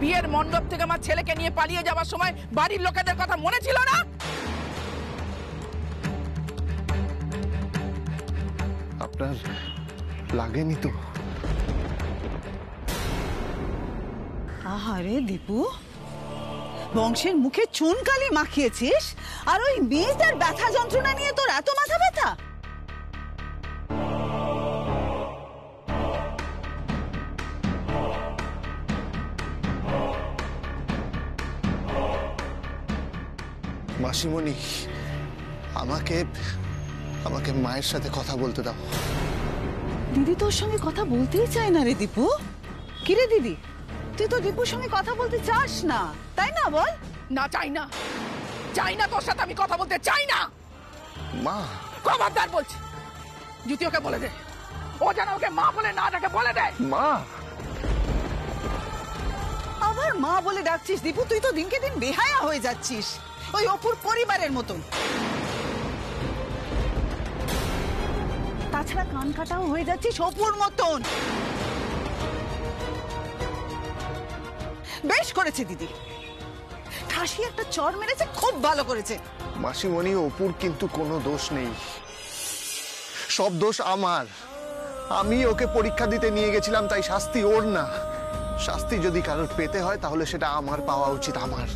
বিয়ের মণ্ডপ থেকে আমার ছেলেকে নিয়ে পালিয়ে যাওয়ার সময় বাড়ির লোকেদের কথা মনে ছিল না? আপনার লাগেনি তো? আহারে দীপু, বংশের মুখে চুনকালি মাখিয়েছিস আর ওই মেয়েটার ব্যথা যন্ত্রণা নিয়ে তোর এত মাথা ব্যথা? মাসিমণি, আমাকে আমাকে মায়ের সাথে কথা বলতে দাও। দিদি তোর সঙ্গে কথা বলতেই চায় না রে দীপু। কিরে দিদি, তুই তো দীপুর সঙ্গে কথা বলতে চাস না, তাই না? বল। না, চাই না, চাই না, তোর সাথে আমি কথা বলতে চাই না। মা, খবরদার বলছি, জ্যোতি ওকে বলে দে, ও যেন ওকে মা বলে না ডাকে, বলে দেয়। মা, আবার মা বলে ডাকছিস দীপু? তুই তো দিনকে দিন বেহায়া হয়ে যাচ্ছিস, ওই অপুর পরিবারের মতন। তাছাড়া কান কাটাও হয়ে যাচ্ছিস অপুর মতন। বেশ করেছে দিদি, ঠাসি একটা চর মেরেছে, খুব ভালো করেছে। মাসিমণি, অপুর কিন্তু কোনো দোষ নেই, সব দোষ আমার। আমি ওকে পরীক্ষা দিতে নিয়ে গেছিলাম, তাই শাস্তি ওর না। শাস্তি যদি কারোর পেতে হয় তাহলে সেটা আমার পাওয়া উচিত, আমার।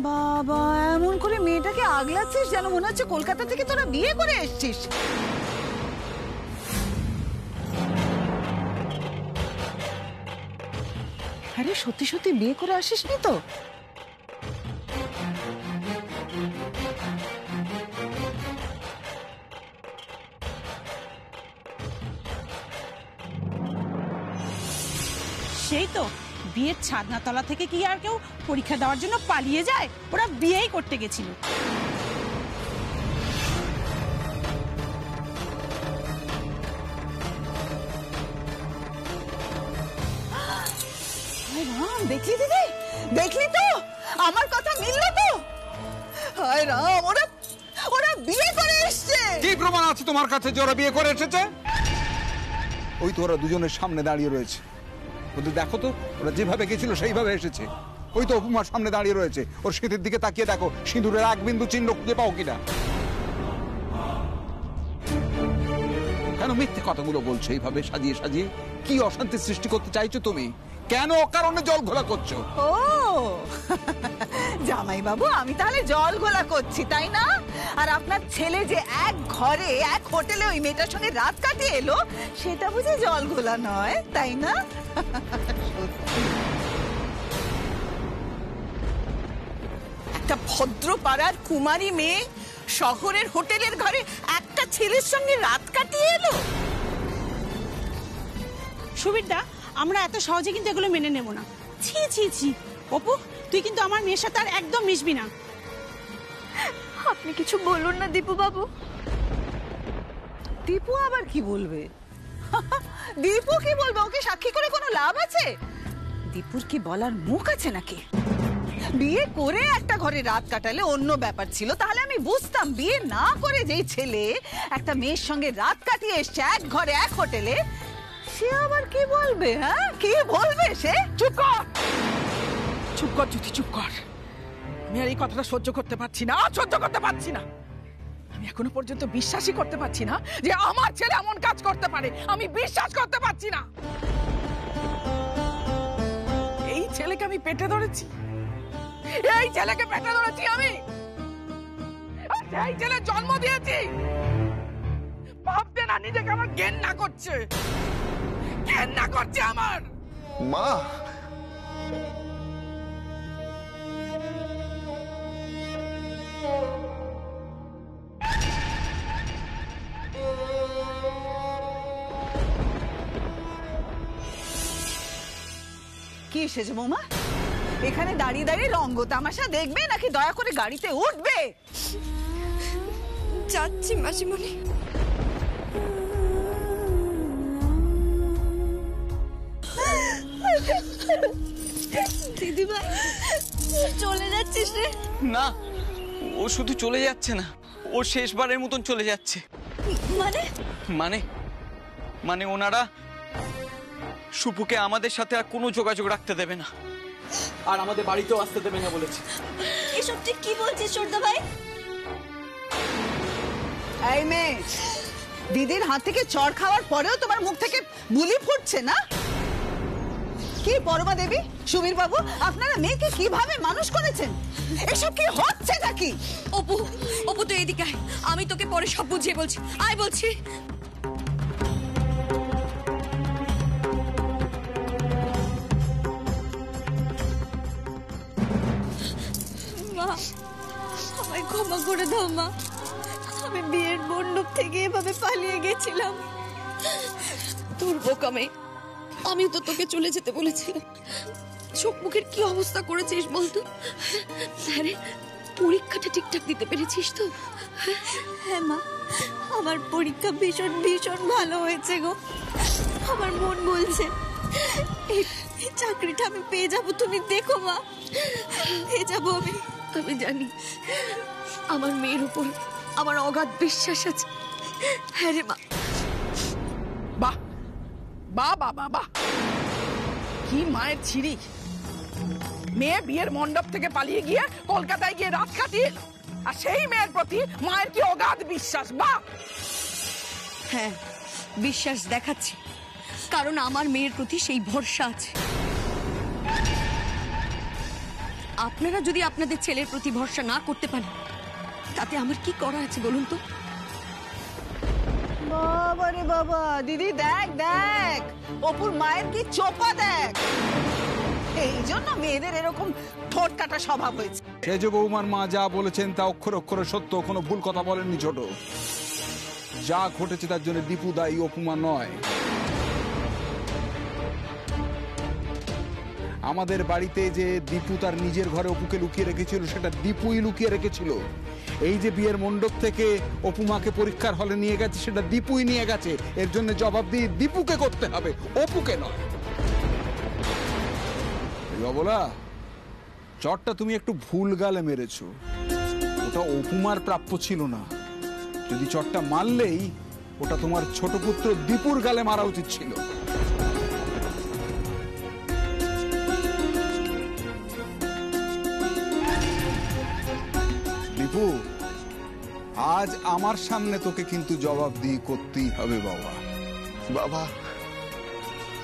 বাবা, এমন করে মেয়েটাকে আগলাচ্ছিস যেন মনে হচ্ছে কলকাতা থেকে তোরা বিয়ে করে এসছিস। আরে সত্যি সত্যি বিয়ে করে আসিসনি তো? সেই তো, বিয়ের ছাদনাতলা থেকে কি আর কেউ পরীক্ষা দেওয়ার জন্য পালিয়ে যায়? ওরা বিয়েই করতে গেছিল। দেখলি দিদি, দেখলি তো, আমার কথা মিললো তো? হায় রাম, ওরা বিয়ে করে এসছে। কি প্রমাণ আছে তোমার কাছে যে ওরা বিয়ে করে এসেছে? ওই তো ওরা দুজনের সামনে দাঁড়িয়ে রয়েছে। ওদের দেখো তো, ওরা যেভাবে গেছিল সেইভাবে এসেছে। ওই তো অপুমার সামনে দাঁড়িয়ে রয়েছে, ওর সিঁথির দিকে তাকিয়ে দেখো সিঁদুরের এক বিন্দু চিহ্ন খুঁজে পাও কিনা। কেন মিথ্যে কথাগুলো বলছো এইভাবে সাজিয়ে সাজিয়ে? কি অশান্তি সৃষ্টি করতে চাইছো তুমি? কেন অকারণে জল ঘোলা করছো? ও জামাই বাবু, আমি তাহলে জল ঘোলা করছি, তাই না? আর আপনার ছেলে যে এক ঘরে এক হোটেলে ওই মেয়েটার সঙ্গে রাত কাটিয়ে এলো, সেটা বুঝি জল ঘোলা নয়, তাই না? একটা ভদ্র পাড়ার কুমারী মেয়ে শহরের হোটেলের ঘরে একটা ছেলের সঙ্গে রাত কাটিয়ে এলো। সুবীরদা, আমরা এত সহজে কিন্তু এগুলো মেনে নেব না। ছি ছি ছি। অপু, তুই কিন্তু আমার মেয়ের সাথে আর একদম মিশবি না। আপনি কিছু বলুন না দীপু বাবু। দীপু আবার কি বলবে? দীপু কি বলবে? ওকে সাক্ষী করে কোনো লাভ আছে? দীপুর কি বলার মুখ আছে নাকি? বিয়ে করে একটা ঘরে রাত কাটালে অন্য ব্যাপার ছিল, তাহলে আমি বুঝতাম। বিয়ে না করে যেই ছেলে একটা মেয়ের সঙ্গে রাত কাটিয়ে এসছে এক ঘরে এক হোটেলে, সে আবার কি বলবে? হ্যাঁ, কি বলবে সে? চুপ কর, চুপ কর জ্যোতি, চুপ কর। আমি আর এই কথাটা সহ্য করতে পারছি না, সহ্য করতে পারছি না। আমি এখনো পর্যন্ত বিশ্বাসই করতে পারছি না যে আমার ছেলে এমন কাজ করতে পারে। আমি বিশ্বাস করতে পারছি না। এই ছেলেকে আমি পেটে ধরেছি, এই ছেলেকে পেটে ধরেছি আমি, এই ছেলে জন্ম দিয়েছি। ভাবতে না নিজেকে আমার ঘেন্না করছে, ঘেন্না করছে আমার। মা, কি এসেছে বৌমা? এখানে দাঁড়িয়ে দাঁড়িয়ে রঙ্গ তামাশা দেখবে নাকি দয়া করে গাড়িতে উঠবে? যাচ্ছি মাসিমণি। দিদিভাই, চলে যাচ্ছিস রে? না, ও শুধু চলে যাচ্ছে না, ও শেষবারের মতন চলে যাচ্ছে। মানে? মানে মানে ওনারা সুপুকে আমাদের সাথে আর কোনো যোগাযোগ রাখতে দেবে না, আর আমাদের বাড়িতেও আসতে দেবে না বলেছে। এসব ঠিক কি বলছিস সর্দা ভাই? এই মেয়ে, দিদির হাত থেকে চড় খাওয়ার পরেও তোমার মুখ থেকে বুলি ফুটছে না? কি পরমা দেবী, সুবীর বাবু, আপনারা মেয়েকে কিভাবে মানুষ করেছেন? এসব কি হচ্ছে নাকি? অপু, অপু তুই এদিকে আয়, আমি তোকে পরে সব বুঝিয়ে বলছি। আয় বলছি। মা, আমায় ক্ষমা করে দাও মা। আমি বিয়ের মণ্ডপ থেকে এভাবে পালিয়ে গেছিলাম। তোর বোকামে আমি তো তোকে চলে যেতে বলেছিলাম। চোখ মুখের কি অবস্থা করেছিস বলতো? আরে পরীক্ষাটা ঠিকঠাক দিতে পেরেছিস তো? হ্যাঁ মা, আমার পরীক্ষা ভীষণ ভীষণ ভালো হয়েছে গো। আমার মন বলছে এই চাকরিটা আমি পেয়ে যাব। তুমি দেখো মা, পেয়ে যাবো আমি। আমি জানি আমার মেয়ের উপর আমার অগাধ বিশ্বাস আছে। হ্যাঁ রে মা। বাহ বাহ বাহ বাহ বাহ, কি মায়ের ছিরি! মেয়ে বিয়ের মণ্ডপ থেকে পালিয়ে গিয়ে কলকাতায় গিয়ে রাত কাটিয়ে, আর সেই মেয়ের প্রতি মায়ের কি অগাধ বিশ্বাস! বাহ! হ্যাঁ, বিশ্বাস দেখাচ্ছি, কারণ আমার মেয়ের প্রতি সেই ভরসা আছে। আপনারা যদি আপনাদের ছেলের প্রতি ভরসা না করতে পারেন, তাতে আমার কি করা আছে বলুন তো? বাবা রে বাবা, দিদি দেখ দেখ, অপুর মায়ের কি চোপা দেখ। এই জন্য মেয়েদের এরকম ঠোঁট কাটা স্বভাব হয়েছে। সে যে বৌমার মা যা বলেছেন তা অক্ষর অক্ষরে সত্য, কোনো ভুল কথা বলেননি ছোট। যা ঘটেছে তার জন্য দীপু দায়ী, অপুমা নয়। আমাদের বাড়িতে যে দীপু তার নিজের ঘরে অপুকে লুকিয়ে রেখেছিল, সেটা দীপুই লুকিয়ে রেখেছিল। এই যে বিয়ের মণ্ডপ থেকে অপুমাকে পরীক্ষার হলে নিয়ে গেছে, সেটা দীপুই নিয়ে গেছে। এর জন্য জবাবদিহি দীপুকে করতে হবে, অপুকে নয়। বলা চটটা তুমি একটু ভুল গালে মেরেছো, ওটা অপুমার প্রাপ্য ছিল না। যদি চটটা মারলেই ওটা তোমার ছোট পুত্র দীপুর গালে মারা উচিত ছিল। দীপু, আজ আমার সামনে তোকে কিন্তু জবাবদিহি করতেই হবে বাবা। বাবা,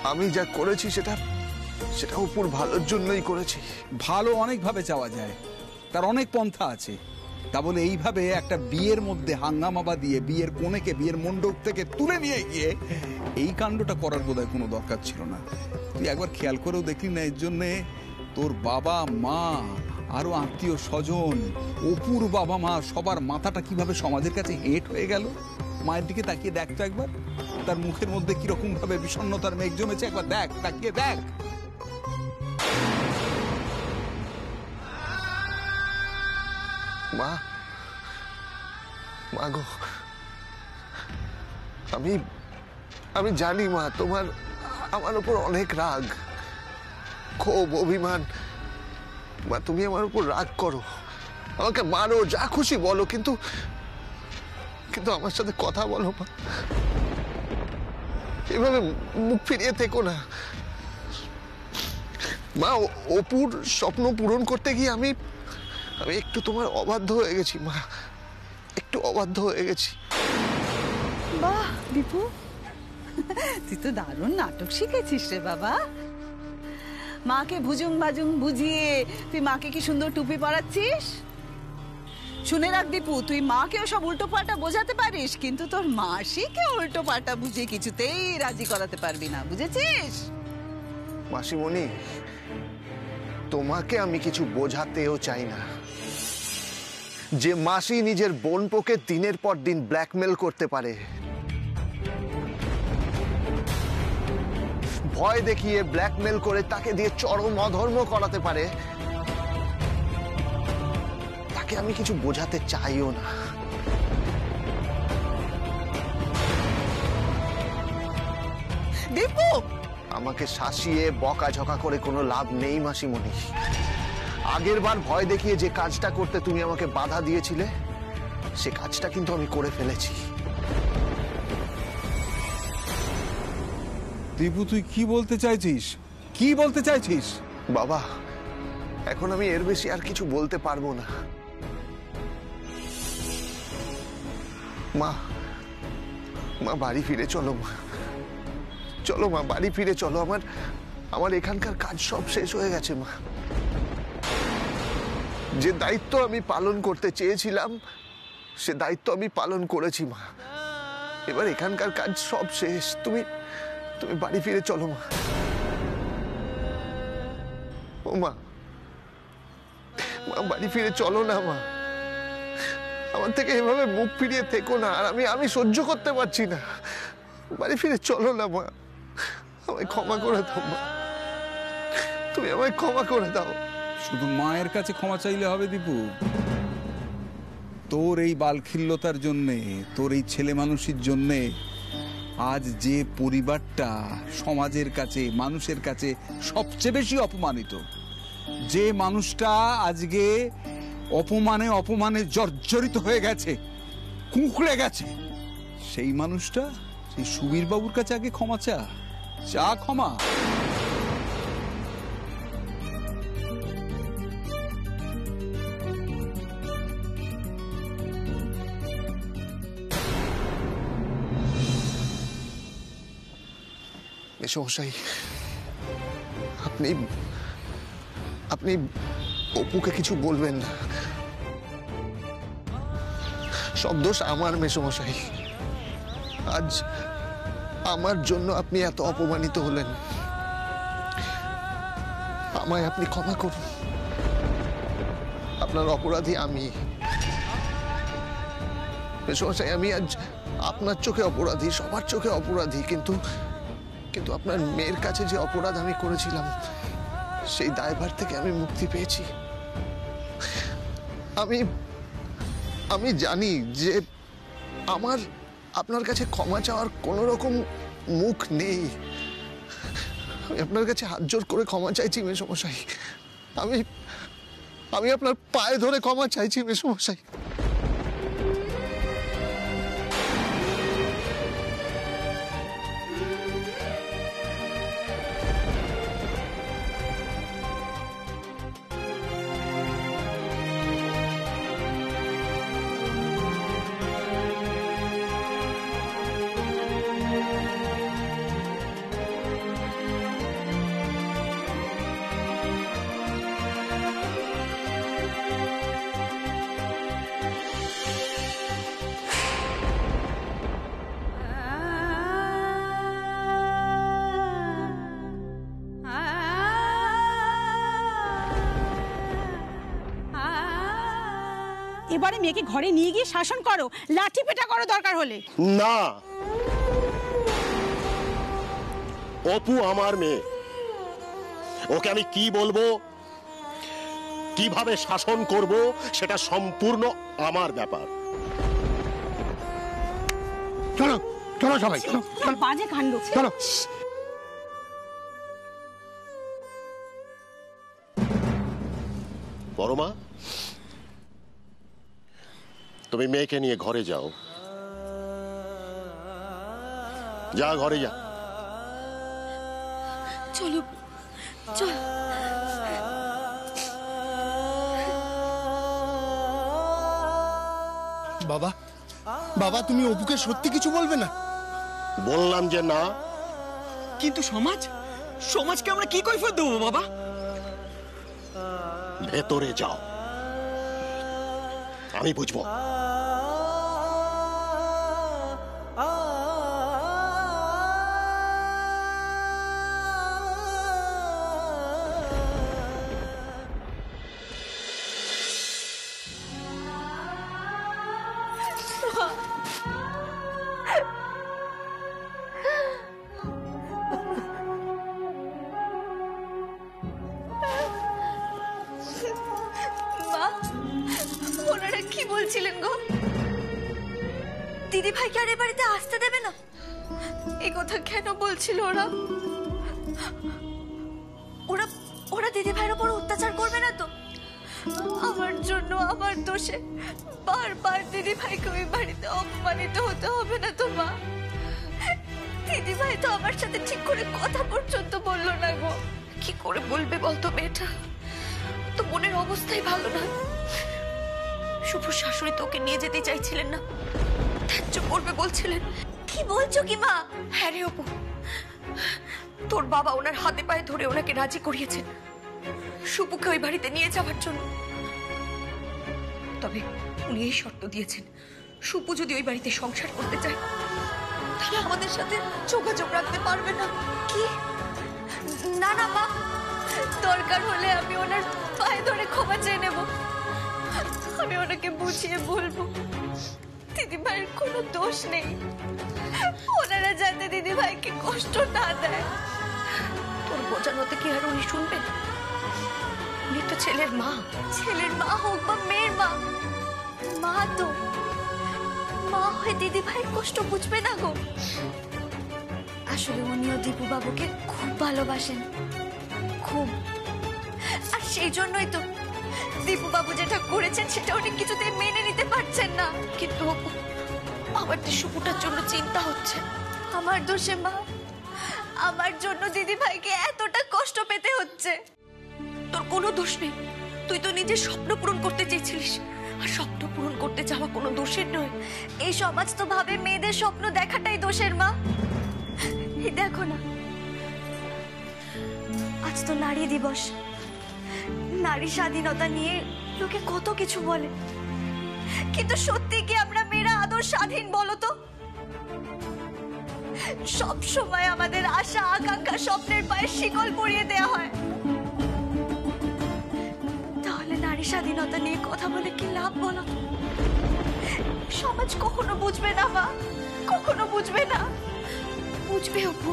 আমি যা করেছি সেটা অপুর ভালোর জন্যই করেছি। ভালো অনেকভাবে চাওয়া যায়, তার অনেক পন্থা আছে। তা বলে এইভাবে একটা বিয়ের মধ্যে হাঙ্গামা দিয়ে বিয়ের কনেকে বিয়ের মণ্ডপ থেকে তুলে নিয়ে গিয়ে এই কাণ্ডটা করার বোধহয় কোনো দরকার ছিল না। তুই একবার খেয়াল করেও দেখলি না, এর জন্যে তোর বাবা মা আরো আত্মীয় স্বজন, অপুর বাবা মা, সবার মাথাটা কিভাবে সমাজের কাছে হেঁট হয়ে গেল। মায়ের দিকে তাকিয়ে দেখ তো একবার, তার মুখের মধ্যে কিরকম ভাবে বিষণ্ণতার মেঘ জমেছে। একবার দেখ, তাকিয়ে দেখ। মা, মা গো, আমি জানি মা, তোমার আমার উপর অনেক রাগ, ক্ষোভ, অভিমান। মা, তুমি আমার উপর রাগ করো, আমাকে মারো, যা খুশি বলো, কিন্তু আমার সাথে কথা বলো মা। এভাবে মুখ ফিরিয়ে থেকো না মা। অপুর স্বপ্ন পূরণ করতে গিয়ে আমি একটু তোমার অবাধ্য হয়ে গেছি মা, একটু অবাধ্য হয়ে গেছি। বাহ দীপু, তুই তো দারুণ নাটক শিখেছিস রে বাবা। মাকে ভুজুং বাজুং বুঝিয়ে তুই মাকে কি সুন্দর টুপি পরাচ্ছিস। শুনে রাখ দীপু, তুই মাকেও সব উল্টো পাল্টা বোঝাতে পারিস, কিন্তু তোর মাসিকে উল্টো পাল্টা বুঝিয়ে কিছুতেই রাজি করাতে পারবি না, বুঝেছিস? মাসিমণি, তোমাকে আমি কিছু বোঝাতেও চাই না। যে মাসি নিজের বোনপোকে দিনের পর দিন ব্ল্যাকমেল করতে পারে, ভয় দেখিয়ে ব্ল্যাকমেল করে তাকে দিয়ে চরম অধর্ম করাতে পারে, তাকে আমি কিছু বোঝাতে চাইও না। দীপু, আমাকে শাসিয়ে বকাঝকা করে কোনো লাভ নেই মাসিমণি। আগের বার ভয় দেখিয়ে যে কাজটা করতে তুমি আমাকে বাধা দিয়েছিলে, সে কাজটা কিন্তু আমি করে ফেলেছি। দীপু, তুই কি বলতে চাইছিস? কি বলতে চাইছিস? বাবা, এখন আমি এর বেশি আর কিছু বলতে পারবো না। মা, মা বাড়ি ফিরে চলো। মা চলো, মা বাড়ি ফিরে চলো। আমার এখানকার কাজ সব শেষ হয়ে গেছে। মা, যে দায়িত্ব আমি পালন করতে চেয়েছিলাম সে দায়িত্ব আমি পালন করেছি। মা, এবার এখানকার কাজ সব শেষ। তুমি বাড়ি ফিরে চলো। মা, ও মা, মা বাড়ি ফিরে চলো না। মা, আমার থেকে এভাবে মুখ ফিরিয়ে থেকো না। আর আমি সহ্য করতে পারছি না। বাড়ি ফিরে চলো না। মা, আমায় ক্ষমা করে দাও। মা, তুমি আমায় ক্ষমা করে দাও। শুধু মায়ের কাছে ক্ষমা চাইলে হবে দীপু? তোর এই বালখিল্যতার জন্যে, তোর এই ছেলে মানুষের জন্যে আজ যে পরিবারটা সমাজের কাছে, মানুষের কাছে সবচেয়ে বেশি অপমানিত, যে মানুষটা আজকে অপমানে অপমানে জর্জরিত হয়ে গেছে, কুঁকড়ে গেছে, সেই মানুষটা সেই সুবীর বাবুর কাছে আগে ক্ষমা চা ক্ষমা। মেশমশাই, আপনি অপুকে কিছু বলবেন না। সব দোষ আমার। মেশমশাই, আজ আমার জন্য আপনি এত অপমানিত হলেন। আমায় আপনি ক্ষমা করুন। আপনার অপরাধী আমি। মেশমশাই, আমি আজ আপনার চোখে অপরাধী, সবার চোখে অপরাধী, কিন্তু আপনার মেয়ের কাছে যে অপরাধ আমি করেছিলাম সেই দায়ভার থেকে আমি মুক্তি পেয়েছি। আমি জানি যে আমার আপনার কাছে ক্ষমা চাওয়ার কোনো রকম মুখ নেই। আমি আপনার কাছে হাত জোর করে ক্ষমা চাইছি মেশমশাই। আমি আপনার পায়ে ধরে ক্ষমা চাইছি মেশমশাই। এবারে মেয়েকে ঘরে নিয়ে গিয়ে শাসন করো, লাঠি পেটা করো দরকার হলে। না, অপু আমার মেয়ে। ওকে আমি কি বলবো, কিভাবে শাসন করব, সেটা সম্পূর্ণ আমার ব্যাপার। চলো চলো সবাই, বাজে কাণ্ড। চলো। বড়মা, তুমি মেয়েকে নিয়ে ঘরে যাও। যা, ঘরে যা। চলো চল। বাবা, বাবা তুমি অপুকে সত্যি কিছু বলবে না? বললাম যে না। কিন্তু সমাজকে আমরা কি কৈফিয়ত দেবো বাবা? ভেতরে যাও, আমি বুঝবো। ওনারা কি বলছিলেন গো? দিদি ভাইকে আর এ বাড়িতে আসতে দেবে না? এই কথা কেন বলছিল ওরা? ওরা দিদি ভাইয়ের উপর অত্যাচার করবে না তো? আমার জন্য, আমার দোষে বারবার দিদি ভাইকে ওই বাড়িতে অপমানিত হতে হবে না তো মা? দিদিভাই তো আমার সাথে ঠিক করে কথা পর্যন্ত বললো না গো। কি করে বলবে বলতো মেয়েটা? তো মনের অবস্থাই ভালো নয়। শুভর শাশুড়ি তোকে নিয়ে যেতে চাইছিলেন না, ত্যায্য করবে বলছিলেন। কি বলছো কি মা? হ্যাঁ রে অপু, তোর বাবা ওনার হাতে পায়ে ধরে ওনাকে রাজি করিয়েছেন শুভকে ওই বাড়িতে নিয়ে যাওয়ার জন্য। তবে উনি এই শর্ত দিয়েছেন, শুভ যদি ওই বাড়িতে সংসার করতে চায় তাহলে আমাদের সাথে যোগাযোগ রাখতে পারবে না। কি? না না মা, দরকার হলে আমি ওনার পায়ে ধরে ক্ষমা চেয়ে নেব। আমি ওনাকে বুঝিয়ে বলবো দিদিভাইয়ের কোনো দোষ নেই, ওনারা যাতে দিদিভাইকে কষ্ট না দেয়। তোর বোঝানোতে কি আর উনি শুনবেন? উনি তো ছেলের মা। ছেলের মা হোক বা মেয়ের মা, মা তো মা হয়ে দিদিভাইয়ের কষ্ট বুঝবে না গো। আসলে উনিও দীপু বাবুকে খুব ভালোবাসেন, খুব। আর সেই জন্যই তো দীপু বাবু যেটা করেছেন সেটা উনি কিছুতেই মেনে নিতে পারছেন না। কিন্তু আমার তো শুভটার জন্য চিন্তা হচ্ছে। আমার দোষে মা, আমার জন্য দিদি ভাইকে এতটা কষ্ট পেতে হচ্ছে। তোর কোনো দোষ নেই, তুই তো নিজের স্বপ্ন পূরণ করতে চেয়েছিলিস, আর স্বপ্ন পূরণ করতে যাওয়া কোনো দোষের নয়। এই সমাজ তো ভাবে মেয়েদের স্বপ্ন দেখাটাই দোষের মা। এই দেখো না, আজ তো নারী দিবস, নারী স্বাধীনতা নিয়ে লোকে কত কিছু বলে, কিন্তু সত্যি কি আমরা মেয়েরা আদৌ স্বাধীন বলো তো? সব সময় আমাদের আশা আকাঙ্ক্ষা স্বপ্নের পায়ে শিকল পরিয়ে দেয়া হয়। তাহলে নারী স্বাধীনতা নিয়ে কথা বলে কি লাভ বলো? সমাজ কখনো বুঝবে না মা, কখনো বুঝবে না। বুঝবে অপু,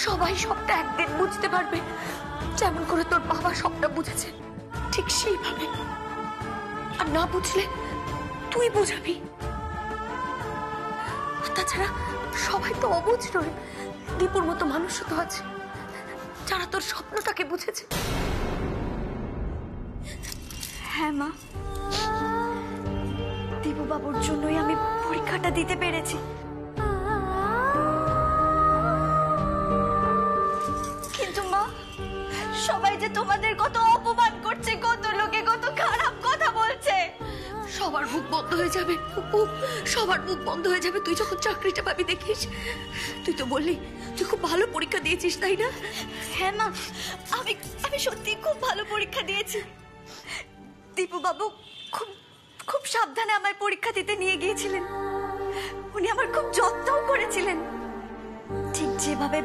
সবাই সবটা একদিন বুঝতে পারবে, যেমন করে তোর বাবা সবটা বুঝেছে ঠিক সেইভাবে। আর না বুঝলে তুই বুঝাবি। তাছাড়া সবাই তো অবুঝ নয়, দীপুর মতো মানুষও তো আছে যারা তোর স্বপ্নটাকে বুঝেছে। হ্যাঁ মা, দীপু বাবুর জন্যই আমি পরীক্ষাটা দিতে পেরেছি। কিন্তু মা, সবাই যে তোমাদের কত অপমান করছে, কত লোকে কত খারাপ কথা বলছে, সবার মুখ বন্ধ হয়ে যাবে। সবার মুখ বন্ধ হয়ে যাবে তুই যখন চাকরিটা পাবি, দেখিস। তুই তো বললি তুই খুব ভালো পরীক্ষা দিয়েছিস, তাই না? হ্যাঁ মা, আমি সত্যি খুব ভালো পরীক্ষা দিয়েছি। দীপু বাবু খুব খুব সাবধানে আমায় পরীক্ষা দিতে নিয়ে গিয়েছিলেন। উনি আমার খুব যত্নও করেছিলেন, ঠিক যেভাবে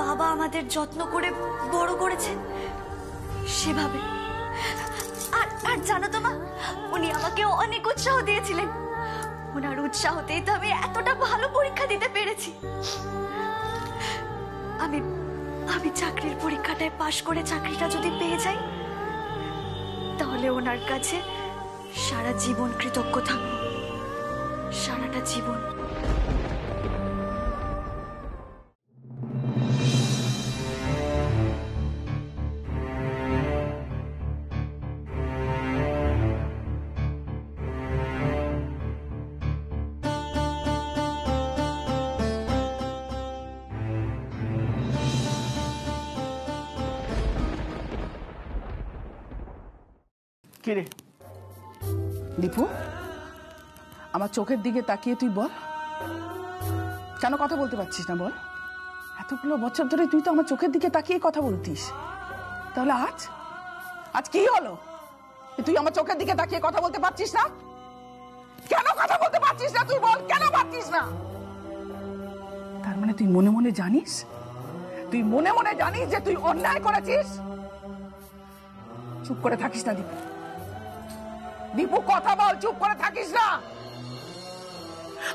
বাবা আমাদের যত্ন করে বড় করেছেন সেভাবে। আর জানো তো মা, উনি আমাকে অনেক উৎসাহ দিয়েছিলেন। ওনার উৎসাহতেই তো আমি এতটা ভালো পরীক্ষা দিতে পেরেছি। আমি চাকরির পরীক্ষাটায় পাশ করে চাকরিটা যদি পেয়ে যাই, তাহলে ওনার কাছে সারা জীবন কৃতজ্ঞ থাকবো, সারাটা জীবন। কিরে দীপু, আমার চোখের দিকে তাকিয়ে তুই বল, কেন কথা বলতে পারছিস না বল? এতগুলো বছর ধরে তুই তো আমার চোখের দিকে তাকিয়ে কথা বলতিস, তাহলে আজ কি হলো তুই আমার চোখের দিকে তাকিয়ে কথা বলতে পারছিস না? কেন কথা বলতে পারছিস না তুই বল, কেন পারছিস না? তার মানে তুই মনে মনে জানিস, যে তুই অন্যায় করেছিস। চুপ করে থাকিস না দীপু, দীপু কথা বল, চুপ করে থাকিস না।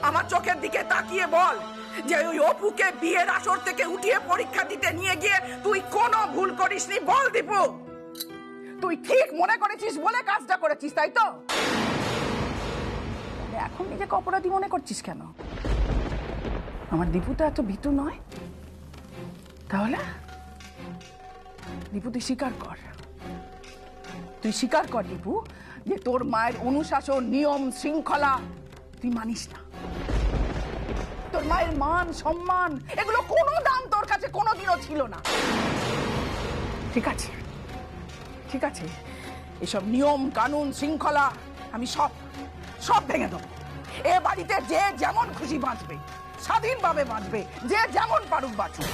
আমার চোখের দিকে তাকিয়ে বল যে ওই অপুকে বিয়ের আসর থেকে উঠিয়ে পরীক্ষা দিতে নিয়ে গিয়ে তুই কোনো ভুল করিসনি। বল দীপু, তুই ঠিক মনে করেছিস বলে কাজটা করেছিস, তাই তো? এখন নিজেকে অপরাধী মনে করছিস কেন? আমার দীপু তো এত ভীতু নয়। তাহলে দীপু তুই স্বীকার কর দীপু, যে তোর মায়ের অনুশাসন, নিয়ম শৃঙ্খলা তুই মানিস না। তোর মায়ের মান সম্মান এগুলো কোনো দাম তোর কাছে কোনোদিনও ছিল না। ঠিক আছে, ঠিক আছে, এসব নিয়ম কানুন শৃঙ্খলা আমি সব সব ভেঙে দেবো। এ বাড়িতে যে যেমন খুশি বাঁচবে, স্বাধীনভাবে বাঁচবে, যে যেমন পারুক বাঁচুক,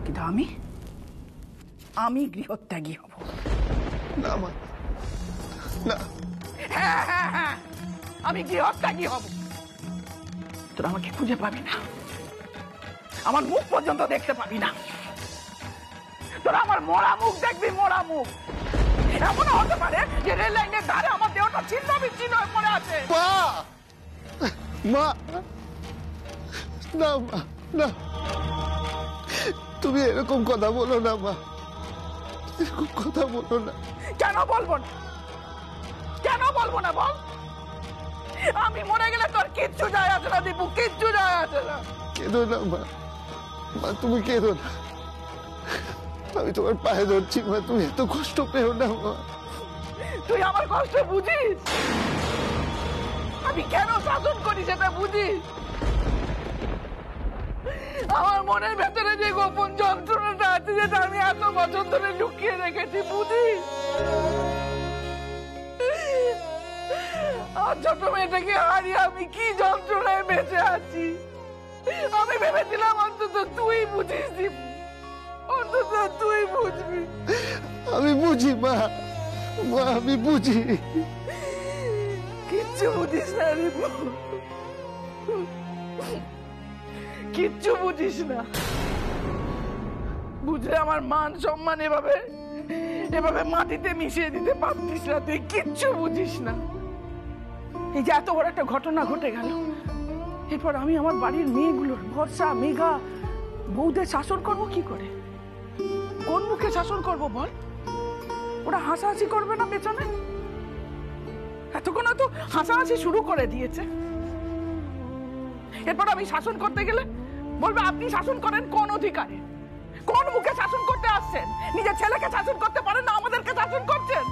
কিন্তু আমি গৃহত্যাগী হব। না মা, না। হ্যাঁ হ্যাঁ হ্যাঁ, আমি গৃহত্যাগী হব। তোরা আমাকে খুঁজে পাবি না, আমার মুখ পর্যন্ত দেখতে পাবি না। তোরা আমার মরা মুখ দেখবি, মরা মুখ। এমনও হতে পারে যে রেল লাইনের ধারে আমার দেহটা ছিন্ন বিচ্ছিন্ন হয়ে পড়ে আছে। মা, মা, না মা, না, তুমি এরকম কথা বলো না মা, এরকম কথা বলো না। কেন বলবো না, কেন বলবো না বল? আমি মরে গেলে তোর কিচ্ছু যায় আসে না দীপু, কিচ্ছু যায় আসে না। কেঁদো না মা, মা তুমি কেঁদো না, আমি তোমার পায়ে ধরছি মা, তুমি এত কষ্ট পেও না মা। তুই আমার কষ্ট বুঝিস? আমি কেন শাসন করি সেটা বুঝিস? আমার মনের ভেতরে যে গোপন যন্ত্রণাটা আছে, যেটা আমি এত বছর ধরে লুকিয়ে রেখেছি, বুঝিস? আর ছোট মেয়েটাকে হারিয়ে আমি কি যন্ত্রণায় বেঁচে আছি। আমি ভেবেছিলাম অন্তত তুই বুঝিস দীপু, অন্তত তুই বুঝবি। আমি বুঝি মা, মা আমি বুঝি। কিচ্ছু বুঝিস না দীপু, কিচ্ছু বুঝিস না। বুঝলে আমার মান সম্মান এভাবে এভাবে মাটিতে মিশিয়ে দিতে পারতিস না। তুই কিচ্ছু বুঝিস না। এই যে এত বড় একটা ঘটনা ঘটে গেল, এরপর আমি আমার বাড়ির মেয়েগুলোর, বর্ষা, মেঘা, বউদের শাসন করব কি করে? কোন মুখে শাসন করব বল? ওরা হাসাহাসি করবে না পেছনে? এতক্ষণ তো হাসাহাসি শুরু করে দিয়েছে। এরপর আমি শাসন করতে গেলে বলবে আপনি শাসন করেন কোন অধিকারে? কোন মুখে শাসন করতে আসছেন? নিজের ছেলেকে শাসন করতে পারেন না, আমাদেরকে শাসন করছেন।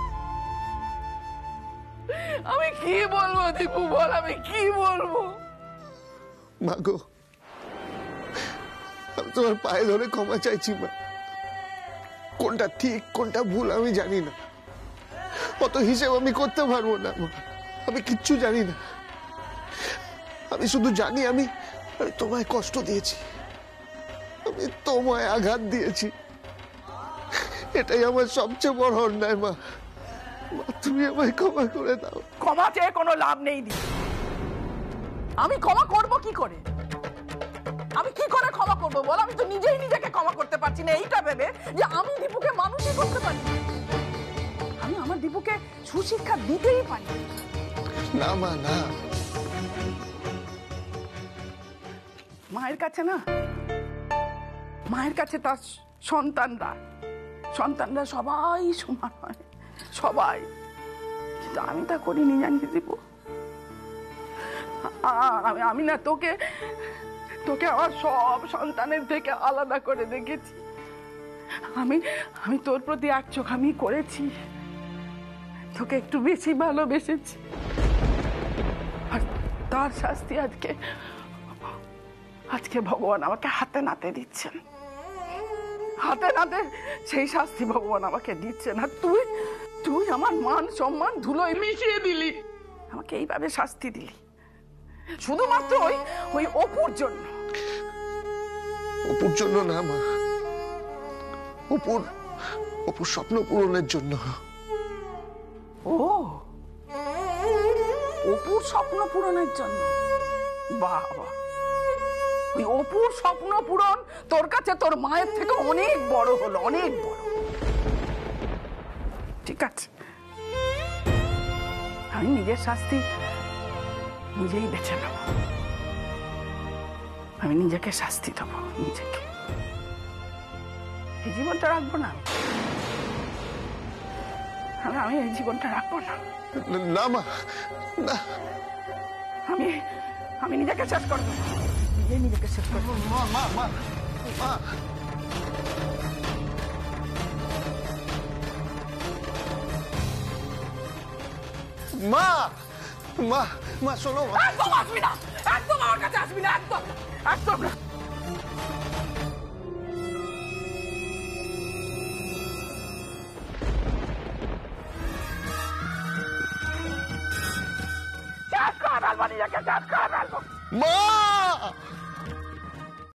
আমি কি বলবো দীপু বল, আমি কি বলবো? মা গো, আমি তোমার পায়ে ধরে ক্ষমা চাইছি মা। কোনটা ঠিক কোনটা ভুল আমি জানি না, অত হিসেব আমি করতে পারবো না মা। আমি কিচ্ছু জানি না। আমি শুধু জানি আমি তোমায় কষ্ট দিয়েছি, আমি তোমায় আঘাত দিয়েছি। এটাই আমার সবচেয়ে বড় অন্যায় মা। তুমি আমায় ক্ষমা করে দাও। ক্ষমা চেয়ে কোনো লাভ নেই দি। আমি ক্ষমা করব কি করে? আমি কি করে ক্ষমা করব বল? আমি তো নিজেই নিজেকে ক্ষমা করতে পারছি না, এইটা ভেবে যে আমি দীপুকে মানুষই করতে পারি। আমি আমার দীপুকে সুশিক্ষা দিতেই পারি না মা, না। মায়ের কাছে না, মায়ের কাছে তার সন্তানরা সবাই সমান হয়, সবাই। কিন্তু আমি তা করিনি, জানিস দীপু। আমি না তোকে আমার সব সন্তানের থেকে আলাদা করে দেখেছি। আমি তোর প্রতি এক চোখ আমি করেছি, তোকে একটু বেশি ভালোবেসেছি। আর তার শাস্তি আজকে ভগবান আমাকে হাতে নাতে দিচ্ছেন, হাতে নাতে সেই শাস্তি ভগবান আমাকে দিচ্ছেন। আর তুই আমার মান সম্মান ধুলোয় মিশিয়ে দিলি, আমাকে এইভাবে শাস্তি দিলি শুধুমাত্র ওই অপুর জন্য। অপুর জন্য না মা, অপুর স্বপ্ন পূরণের জন্য। ও, অপুর স্বপ্ন পূরণের জন্য? বাবা, ওই অপুর স্বপ্ন পূরণ তোর কাছে তোর মায়ের থেকে অনেক বড় হলো, অনেক বড়। ঠিক আছে, আমি নিজের শাস্তি নিজেই বেছে নেব। আমি নিজেকে শাস্তি দেবো, নিজেকে। এই জীবনটা রাখবো না, আমি এই জীবনটা রাখবো না। না মা, না। আমি নিজেকে শেষ করবো, নিজেকে শেষ করবো। মা মা মা মা, মা মা মা শোনো। একদম আসবি না, একদম আমার কাছে আসবি না, একদম একদম না। শেষ করে ফেলবো নিজেকে, শেষ করে ফেলবো। মা